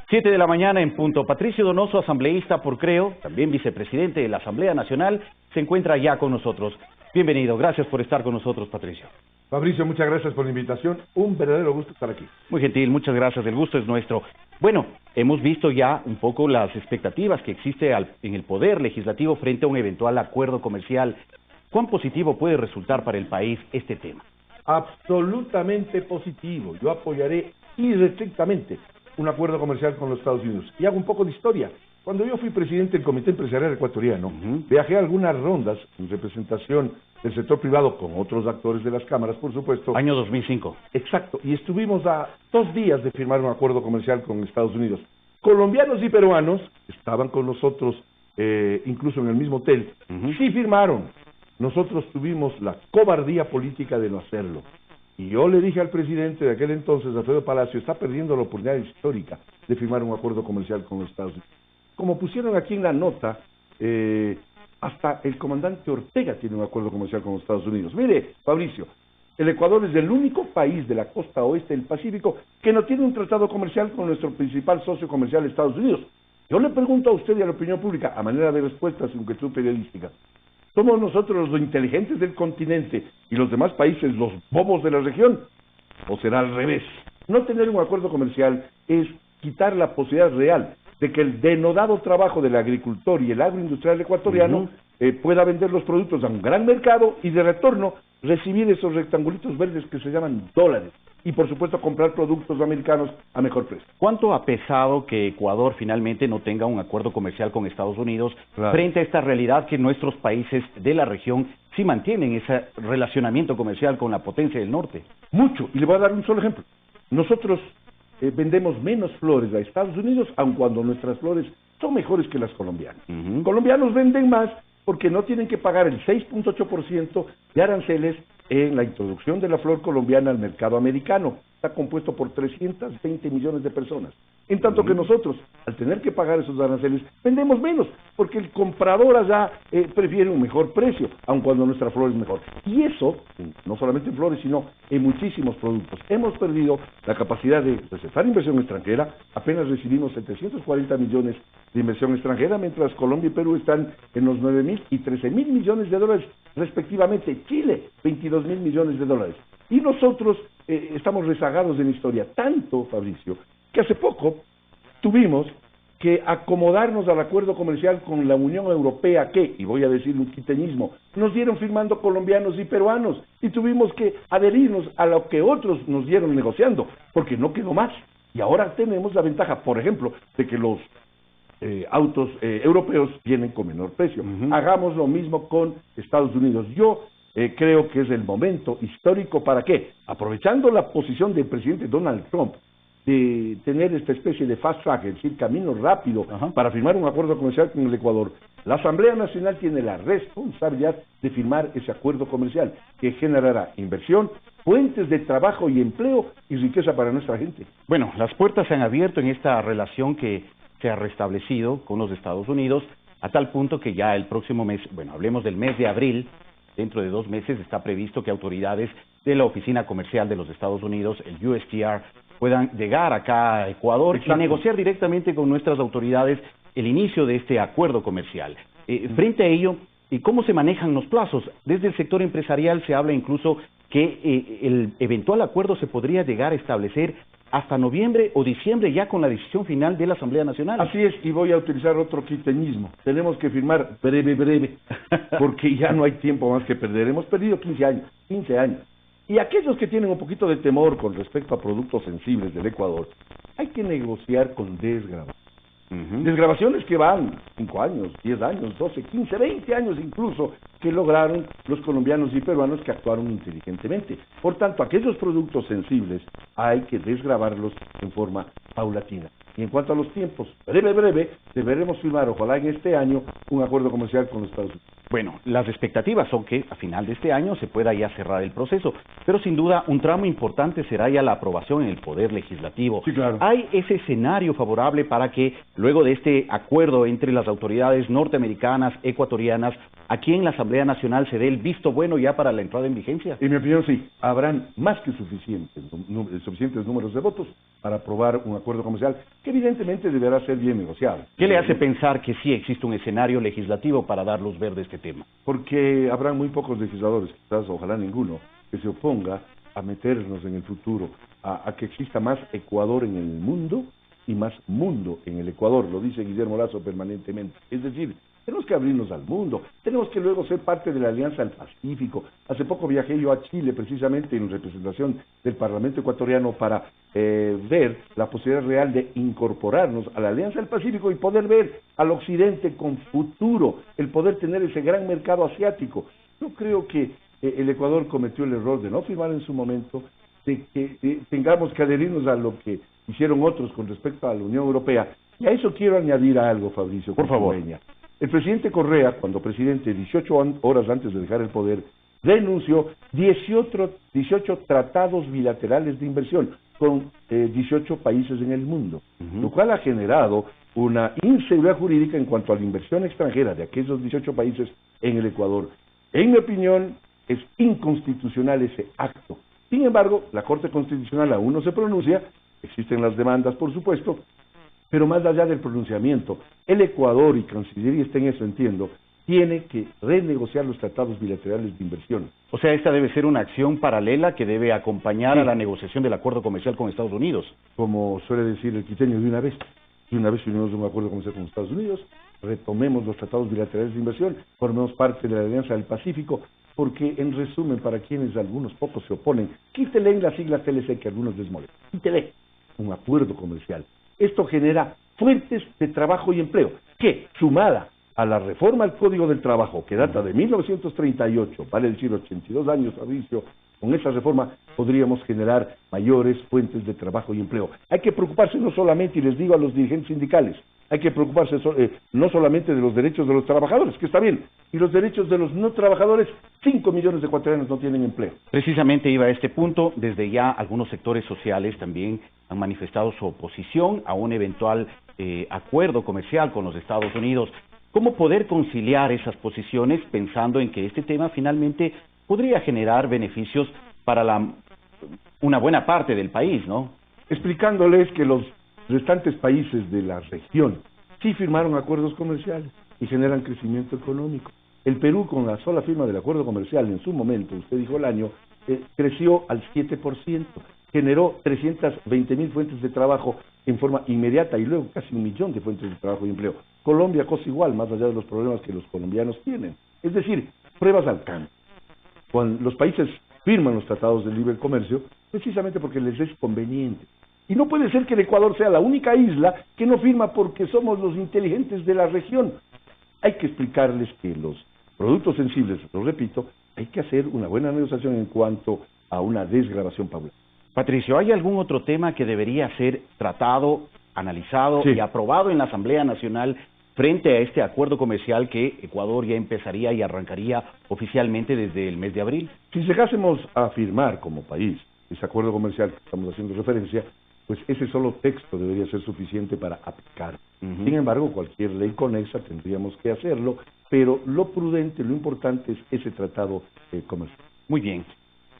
7 de la mañana en punto. Patricio Donoso, asambleísta por Creo, también vicepresidente de la Asamblea Nacional, se encuentra ya con nosotros. Bienvenido, gracias por estar con nosotros, Patricio. Fabricio, muchas gracias por la invitación. Un verdadero gusto estar aquí. Muy gentil, muchas gracias, el gusto es nuestro. Bueno, hemos visto ya un poco las expectativas que existe en el Poder Legislativo frente a un eventual acuerdo comercial. ¿Cuán positivo puede resultar para el país este tema? Absolutamente positivo. Yo apoyaré irrestrictamente un acuerdo comercial con los Estados Unidos. Y hago un poco de historia. Cuando yo fui presidente del Comité Empresarial Ecuatoriano, viajé a algunas rondas en representación del sector privado con otros actores de las cámaras, por supuesto. Año 2005. Exacto, y estuvimos a 2 días de firmar un acuerdo comercial con Estados Unidos. Colombianos y peruanos estaban con nosotros, incluso en el mismo hotel, sí firmaron. Nosotros tuvimos la cobardía política de no hacerlo. Y yo le dije al presidente de aquel entonces, Alfredo Palacio, está perdiendo la oportunidad histórica de firmar un acuerdo comercial con los Estados Unidos. Como pusieron aquí en la nota, hasta el comandante Ortega tiene un acuerdo comercial con los Estados Unidos. Mire, Fabricio, el Ecuador es el único país de la costa oeste del Pacífico que no tiene un tratado comercial con nuestro principal socio comercial, Estados Unidos. Yo le pregunto a usted y a la opinión pública, a manera de respuesta a su inquietud periodística, ¿somos nosotros los inteligentes del continente y los demás países los bobos de la región? ¿O será al revés? No tener un acuerdo comercial es quitar la posibilidad real de que el denodado trabajo del agricultor y el agroindustrial ecuatoriano pueda vender los productos a un gran mercado y de retorno recibir esos rectangulitos verdes que se llaman dólares y por supuesto comprar productos americanos a mejor precio. ¿Cuánto ha pesado que Ecuador finalmente no tenga un acuerdo comercial con Estados Unidos frente a esta realidad que nuestros países de la región sí mantienen ese relacionamiento comercial con la potencia del norte? Mucho, y le voy a dar un solo ejemplo. Nosotros vendemos menos flores a Estados Unidos, aun cuando nuestras flores son mejores que las colombianas. Colombianos venden más porque no tienen que pagar el 6.8% de aranceles en la introducción de la flor colombiana al mercado americano. Está compuesto por 320 millones de personas. En tanto que nosotros, al tener que pagar esos aranceles, vendemos menos, porque el comprador allá prefiere un mejor precio, aun cuando nuestra flor es mejor. Y eso, no solamente en flores, sino en muchísimos productos. Hemos perdido la capacidad de recetar inversión extranjera, apenas recibimos 740 millones de inversión extranjera, mientras Colombia y Perú están en los 9.000 y 13.000 millones de dólares, respectivamente. Chile, 22.000 millones de dólares. Y nosotros estamos rezagados en historia, tanto, Fabricio, que hace poco tuvimos que acomodarnos al acuerdo comercial con la Unión Europea que, y voy a decir un quiteñismo, nos dieron firmando colombianos y peruanos, y tuvimos que adherirnos a lo que otros nos dieron negociando, porque no quedó más. Y ahora tenemos la ventaja, por ejemplo, de que los autos europeos vienen con menor precio. Hagamos lo mismo con Estados Unidos. Yo creo que es el momento histórico para qué, aprovechando la posición del presidente Donald Trump, de tener esta especie de fast track, es decir, camino rápido para firmar un acuerdo comercial con el Ecuador. La Asamblea Nacional tiene la responsabilidad de firmar ese acuerdo comercial que generará inversión, fuentes de trabajo y empleo y riqueza para nuestra gente. Bueno, las puertas se han abierto en esta relación que se ha restablecido con los Estados Unidos, a tal punto que ya el próximo mes, bueno, hablemos del mes de abril, dentro de 2 meses está previsto que autoridades de la Oficina Comercial de los Estados Unidos, el USTR, puedan llegar acá a Ecuador y negociar directamente con nuestras autoridades el inicio de este acuerdo comercial. Frente a ello, ¿cómo se manejan los plazos? Desde el sector empresarial se habla incluso que el eventual acuerdo se podría llegar a establecer hasta noviembre o diciembre ya con la decisión final de la Asamblea Nacional. Así es, y voy a utilizar otro quiteñismo. Tenemos que firmar breve, porque ya no hay tiempo más que perder. Hemos perdido 15 años. Y aquellos que tienen un poquito de temor con respecto a productos sensibles del Ecuador, hay que negociar con desgravaciones. Desgravaciones que van 5 años, 10 años, 12, 15, 20 años incluso, que lograron los colombianos y peruanos que actuaron inteligentemente. Por tanto, aquellos productos sensibles hay que desgravarlos en forma paulatina. Y en cuanto a los tiempos, breve, deberemos firmar, ojalá en este año, un acuerdo comercial con los Estados Unidos. Bueno, las expectativas son que a final de este año se pueda ya cerrar el proceso, pero sin duda un tramo importante será ya la aprobación en el Poder Legislativo. Sí, claro. ¿Hay ese escenario favorable para que luego de este acuerdo entre las autoridades norteamericanas, ecuatorianas, aquí en la Asamblea Nacional se dé el visto bueno ya para la entrada en vigencia? En mi opinión, sí. Habrán más que suficientes números de votos para aprobar un acuerdo comercial que evidentemente deberá ser bien negociado. ¿Qué le hace pensar que sí existe un escenario legislativo para dar luz verde a este tema? Porque habrán muy pocos legisladores, quizás ojalá ninguno, que se oponga a meternos en el futuro, a que exista más Ecuador en el mundo y más mundo en el Ecuador, lo dice Guillermo Lazo permanentemente. Es decir, tenemos que abrirnos al mundo, tenemos que luego ser parte de la Alianza del Pacífico. Hace poco viajé yo a Chile precisamente en representación del Parlamento ecuatoriano para ver la posibilidad real de incorporarnos a la Alianza del Pacífico y poder ver al occidente con futuro, el poder tener ese gran mercado asiático. Yo creo que el Ecuador cometió el error de no firmar en su momento, de que tengamos que adherirnos a lo que hicieron otros con respecto a la Unión Europea. Y a eso quiero añadir algo, Fabricio. Por favor. El presidente Correa, cuando presidente, 18 horas antes de dejar el poder, denunció 18 tratados bilaterales de inversión con 18 países en el mundo, lo cual ha generado una inseguridad jurídica en cuanto a la inversión extranjera de aquellos 18 países en el Ecuador. En mi opinión, es inconstitucional ese acto. Sin embargo, la Corte Constitucional aún no se pronuncia, existen las demandas, por supuesto, pero más allá del pronunciamiento, el Ecuador, y Cancillería está en eso, entiendo, tiene que renegociar los tratados bilaterales de inversión. O sea, esta debe ser una acción paralela que debe acompañar a la negociación del acuerdo comercial con Estados Unidos. Como suele decir el quiteño, de una vez unimos un acuerdo comercial con Estados Unidos, retomemos los tratados bilaterales de inversión, formemos parte de la Alianza del Pacífico, porque en resumen, para quienes algunos pocos se oponen, quítele en las siglas TLC que a algunos les molesta, quítele un acuerdo comercial. Esto genera fuentes de trabajo y empleo, que, sumada a la reforma al Código del Trabajo, que data de 1938, vale decir 82 años, Fabricio, con esa reforma podríamos generar mayores fuentes de trabajo y empleo. Hay que preocuparse no solamente, y les digo a los dirigentes sindicales, hay que preocuparse no solamente de los derechos de los trabajadores, que está bien, y los derechos de los no trabajadores. 5 millones de ecuatorianos no tienen empleo. Precisamente iba a este punto. Desde ya algunos sectores sociales también han manifestado su oposición a un eventual acuerdo comercial con los Estados Unidos. ¿Cómo poder conciliar esas posiciones pensando en que este tema finalmente podría generar beneficios para una buena parte del país, ¿no? Explicándoles que los restantes países de la región sí firmaron acuerdos comerciales y generan crecimiento económico. El Perú, con la sola firma del acuerdo comercial en su momento, usted dijo el año, creció al 7%, generó 320,000 fuentes de trabajo en forma inmediata y luego casi 1 millón de fuentes de trabajo y empleo. Colombia, cosa igual, más allá de los problemas que los colombianos tienen. Es decir, pruebas al campo. Cuando los países firman los tratados de libre comercio, precisamente porque les es conveniente. Y no puede ser que el Ecuador sea la única isla que no firma porque somos los inteligentes de la región. Hay que explicarles que los productos sensibles, lo repito, hay que hacer una buena negociación en cuanto a una desgravación paulatina. Patricio, ¿hay algún otro tema que debería ser tratado, analizado y aprobado en la Asamblea Nacional frente a este acuerdo comercial que Ecuador ya empezaría y arrancaría oficialmente desde el mes de abril? Si llegásemos a firmar como país ese acuerdo comercial que estamos haciendo referencia, pues ese solo texto debería ser suficiente para aplicar. Sin embargo, cualquier ley conexa tendríamos que hacerlo, pero lo prudente, lo importante es ese tratado comercial. Muy bien.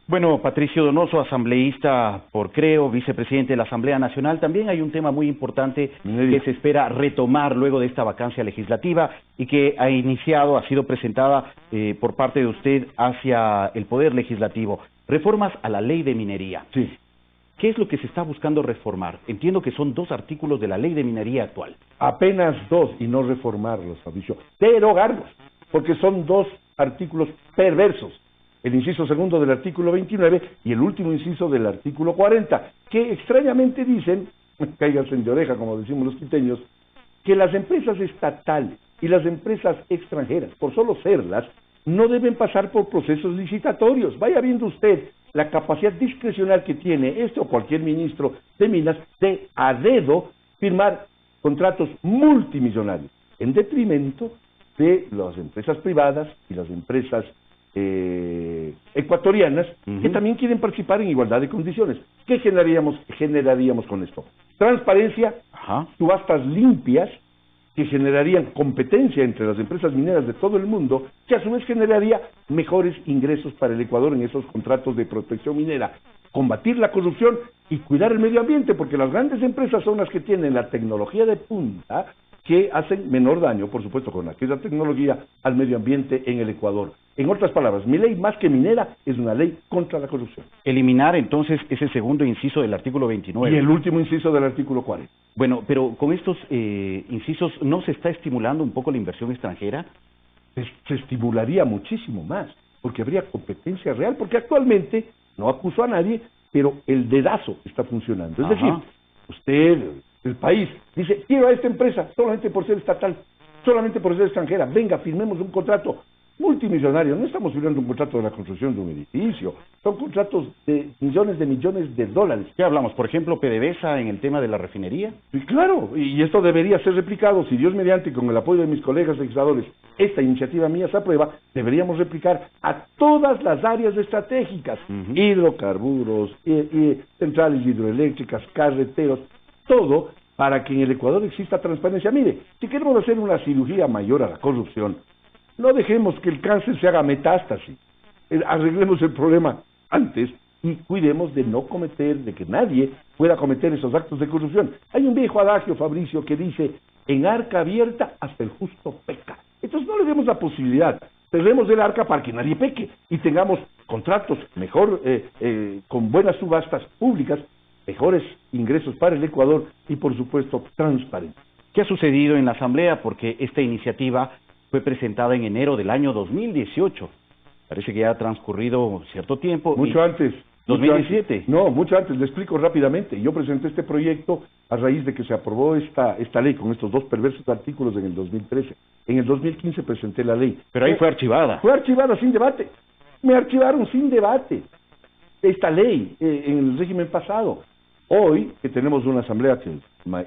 Bueno, Patricio Donoso, asambleísta por Creo, vicepresidente de la Asamblea Nacional, también hay un tema muy importante que se espera retomar luego de esta vacancia legislativa y que ha sido presentada por parte de usted hacia el Poder Legislativo. Reformas a la Ley de Minería. Sí. ¿Qué es lo que se está buscando reformar? Entiendo que son 2 artículos de la Ley de Minería actual. Apenas 2, y no reformarlos, Fabricio, derogarlos, porque son 2 artículos perversos. El inciso segundo del artículo 29 y el último inciso del artículo 40, que extrañamente dicen, cáiganse de oreja como decimos los quiteños, que las empresas estatales y las empresas extranjeras, por solo serlas, no deben pasar por procesos licitatorios. Vaya viendo usted la capacidad discrecional que tiene este o cualquier ministro de Minas de a dedo firmar contratos multimillonarios en detrimento de las empresas privadas y las empresas ecuatorianas que también quieren participar en igualdad de condiciones. ¿Qué generaríamos con esto? Transparencia, subastas limpias, que generarían competencia entre las empresas mineras de todo el mundo, que a su vez generaría mejores ingresos para el Ecuador en esos contratos de protección minera. Combatir la corrupción y cuidar el medio ambiente, porque las grandes empresas son las que tienen la tecnología de punta que hacen menor daño, por supuesto, con aquella tecnología al medio ambiente en el Ecuador. En otras palabras, mi ley, más que minera, es una ley contra la corrupción. Eliminar entonces ese segundo inciso del artículo 29. Y el último inciso del artículo 40. Bueno, pero con estos incisos, ¿no se está estimulando un poco la inversión extranjera? Se estimularía muchísimo más, porque habría competencia real, porque actualmente, no acuso a nadie, pero el dedazo está funcionando. Es decir, usted, el país, dice, quiero a esta empresa solamente por ser estatal, solamente por ser extranjera, venga, firmemos un contrato multimillonario. No estamos firmando un contrato de la construcción de un edificio, son contratos de millones de dólares. ¿Qué hablamos? Por ejemplo, PDVSA en el tema de la refinería. Sí, claro, y esto debería ser replicado, si Dios mediante, con el apoyo de mis colegas legisladores, esta iniciativa mía se aprueba, deberíamos replicar a todas las áreas estratégicas, hidrocarburos, centrales hidroeléctricas, carreteros, todo para que en el Ecuador exista transparencia. Mire, si queremos hacer una cirugía mayor a la corrupción, no dejemos que el cáncer se haga metástasis, arreglemos el problema antes y cuidemos de no cometer, de que nadie pueda cometer esos actos de corrupción. Hay un viejo adagio, Fabricio, que dice, en arca abierta hasta el justo peca. Entonces no le demos la posibilidad, cerremos el arca para que nadie peque y tengamos contratos mejor, con buenas subastas públicas, mejores ingresos para el Ecuador y por supuesto transparentes. ¿Qué ha sucedido en la Asamblea? Porque esta iniciativa fue presentada en enero del año 2018. Parece que ya ha transcurrido cierto tiempo. Mucho antes. 2017. No, mucho antes. Le explico rápidamente. Yo presenté este proyecto a raíz de que se aprobó esta ley con estos dos perversos artículos en el 2013. En el 2015 presenté la ley. Pero ahí fue archivada. Fue archivada sin debate. Me archivaron sin debate esta ley en el régimen pasado. Hoy, que tenemos una asamblea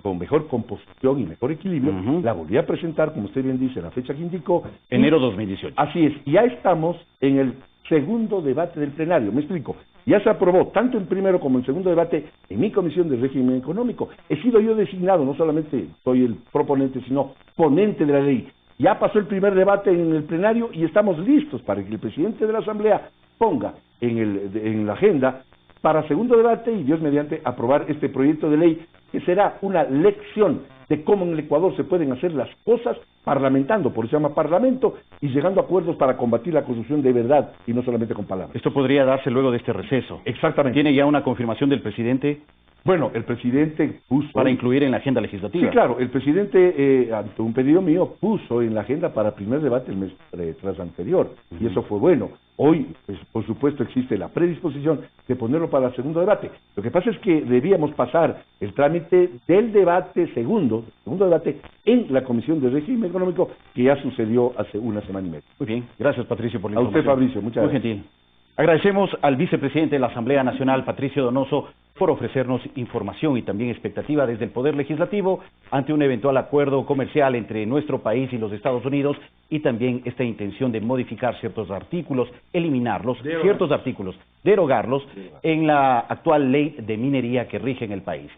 con mejor composición y mejor equilibrio, la volví a presentar, como usted bien dice, la fecha que indicó. Enero 2018. Así es, ya estamos en el segundo debate del plenario, me explico. Ya se aprobó, tanto en primero como en segundo debate, en mi comisión de régimen económico. He sido yo designado, no solamente soy el proponente, sino ponente de la ley. Ya pasó el primer debate en el plenario y estamos listos para que el presidente de la asamblea ponga en la agenda para segundo debate y Dios mediante aprobar este proyecto de ley que será una lección de cómo en el Ecuador se pueden hacer las cosas parlamentando, por eso se llama parlamento, y llegando a acuerdos para combatir la corrupción de verdad y no solamente con palabras. Esto podría darse luego de este receso. Exactamente. ¿Tiene ya una confirmación del presidente? Bueno, el presidente puso... Para incluir en la agenda legislativa. Sí, claro, el presidente, ante un pedido mío, puso en la agenda para primer debate el mes tras anterior, y eso fue bueno. Hoy, pues, por supuesto, existe la predisposición de ponerlo para el segundo debate. Lo que pasa es que debíamos pasar el trámite del debate segundo debate, en la Comisión de Régimen Económico, que ya sucedió hace una semana y media. Muy bien, gracias Patricio por la información. información. A usted, Fabricio, muchas gracias. Muy gentil. Agradecemos al vicepresidente de la Asamblea Nacional, Patricio Donoso, por ofrecernos información y también expectativa desde el Poder Legislativo ante un eventual acuerdo comercial entre nuestro país y los Estados Unidos y también esta intención de modificar ciertos artículos, eliminarlos, ciertos artículos, derogarlos en la actual ley de minería que rige en el país.